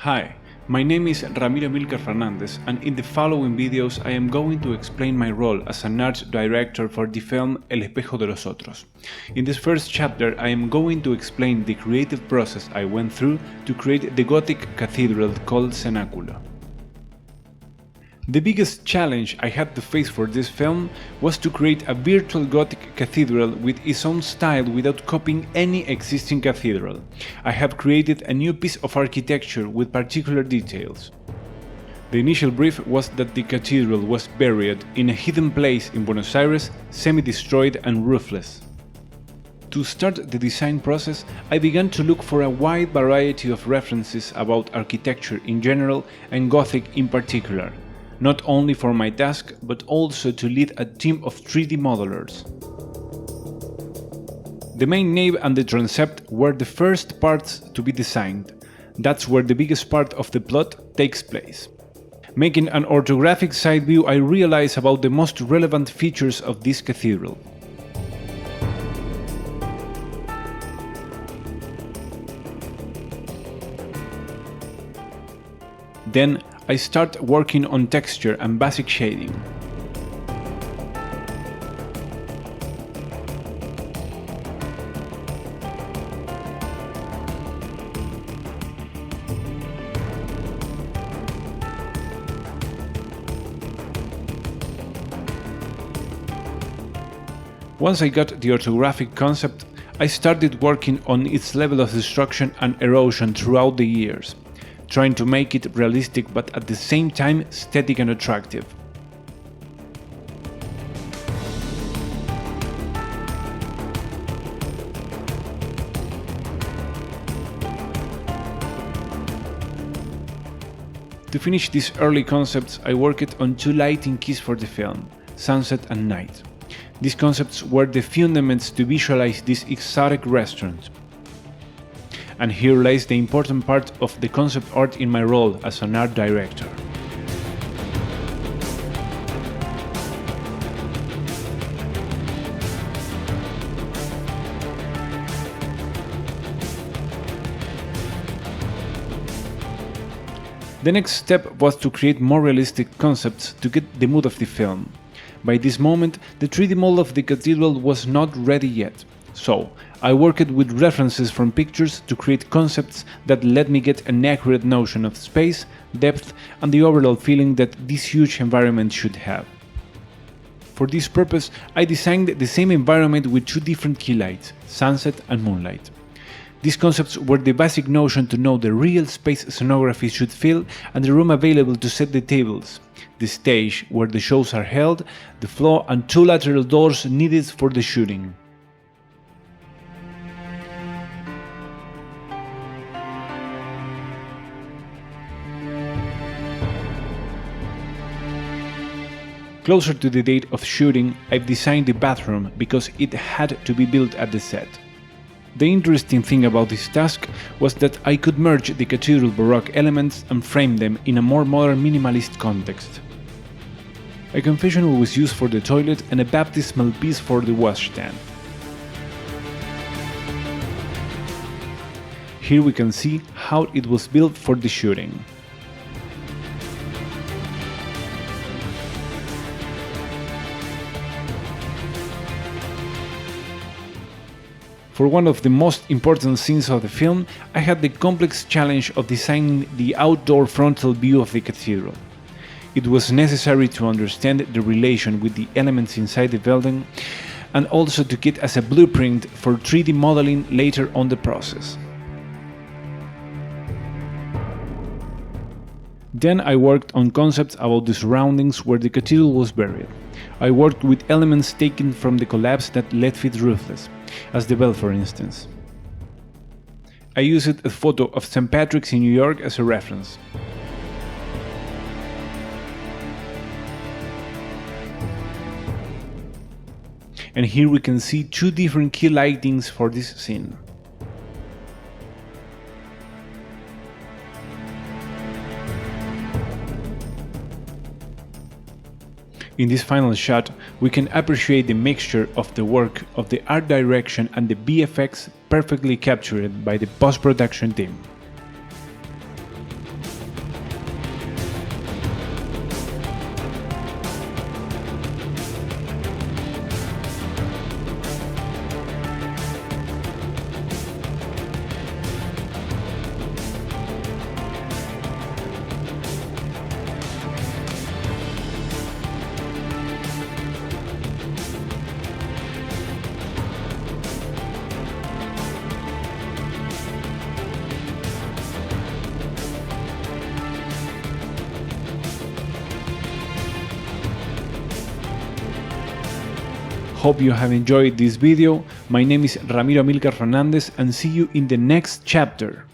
Hi, my name is Ramiro Milcar Fernandez, and in the following videos I am going to explain my role as an art director for the film El Espejo de los Otros. In this first chapter I am going to explain the creative process I went through to create the Gothic cathedral called Cenáculo. The biggest challenge I had to face for this film was to create a virtual Gothic cathedral with its own style without copying any existing cathedral. I have created a new piece of architecture with particular details. The initial brief was that the cathedral was buried in a hidden place in Buenos Aires, semi-destroyed and roofless. To start the design process, I began to look for a wide variety of references about architecture in general and Gothic in particular, not only for my task, but also to lead a team of 3D modelers. The main nave and the transept were the first parts to be designed. That's where the biggest part of the plot takes place. Making an orthographic side view, I realized about the most relevant features of this cathedral. Then I start working on texture and basic shading. Once I got the orthographic concept, I started working on its level of destruction and erosion throughout the years, trying to make it realistic but at the same time aesthetic and attractive. To finish these early concepts, I worked on two lighting keys for the film, sunset and night. These concepts were the fundaments to visualize this exotic restaurant. And here lies the important part of the concept art in my role as an art director. The next step was to create more realistic concepts to get the mood of the film. By this moment, the 3D model of the cathedral was not ready yet. So, I worked with references from pictures to create concepts that let me get an accurate notion of space, depth, and the overall feeling that this huge environment should have. For this purpose, I designed the same environment with two different key lights, sunset and moonlight. These concepts were the basic notion to know the real space scenography should feel and the room available to set the tables, the stage where the shows are held, the floor and two lateral doors needed for the shooting. Closer to the date of shooting, I've designed the bathroom because it had to be built at the set. The interesting thing about this task was that I could merge the cathedral Baroque elements and frame them in a more modern minimalist context. A confessional was used for the toilet and a baptismal piece for the washstand. Here we can see how it was built for the shooting. For one of the most important scenes of the film, I had the complex challenge of designing the outdoor frontal view of the cathedral. It was necessary to understand the relation with the elements inside the building and also to get as a blueprint for 3D modeling later on the process. Then I worked on concepts about the surroundings where the cathedral was buried. I worked with elements taken from the collapse that left it roofless, as the bell for instance. I used a photo of St. Patrick's in New York as a reference. And here we can see two different key lightings for this scene. In this final shot, we can appreciate the mixture of the work of the art direction and the VFX perfectly captured by the post-production team. Hope you have enjoyed this video. My name is Ramiro Amilcar Fernandez and see you in the next chapter.